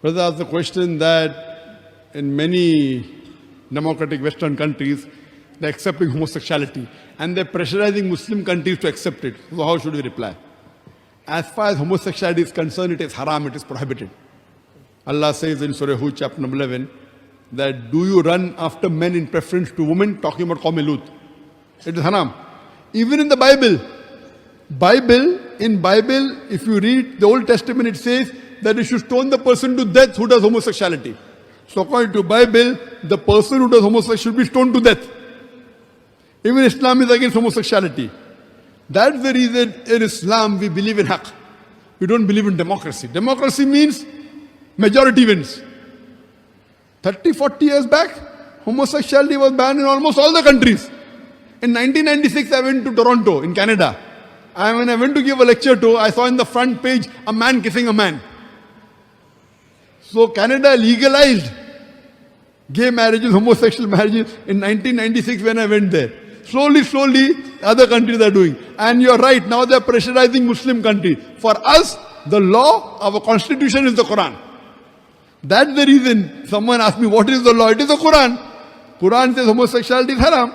Brother asked the question that in many democratic Western countries, they're accepting homosexuality and they're pressurizing Muslim countries to accept it. So how should we reply? As far as homosexuality is concerned, it is haram, it is prohibited. Allah says in Surah Hud, chapter number 11, that do you run after men in preference to women? Talking about Qawm Lut. It is haram. Even in the Bible, if you read the Old Testament, it says that you should stone the person to death who does homosexuality. So according to Bible, the person who does homosexuality should be stoned to death. Even Islam is against homosexuality. That's the reason in Islam we believe in haqq. We don't believe in democracy. Democracy means majority wins. 30, 40 years back, homosexuality was banned in almost all the countries. In 1996, I went to Toronto in Canada. And when I went to give a lecture I saw in the front page a man kissing a man. So Canada legalized gay marriages, homosexual marriages in 1996 when I went there. Slowly, other countries are doing. And you're right, now they're pressurizing Muslim countries. For us, the law, our constitution is the Quran. That's the reason someone asked me, what is the law? It is the Quran. Quran says homosexuality is haram.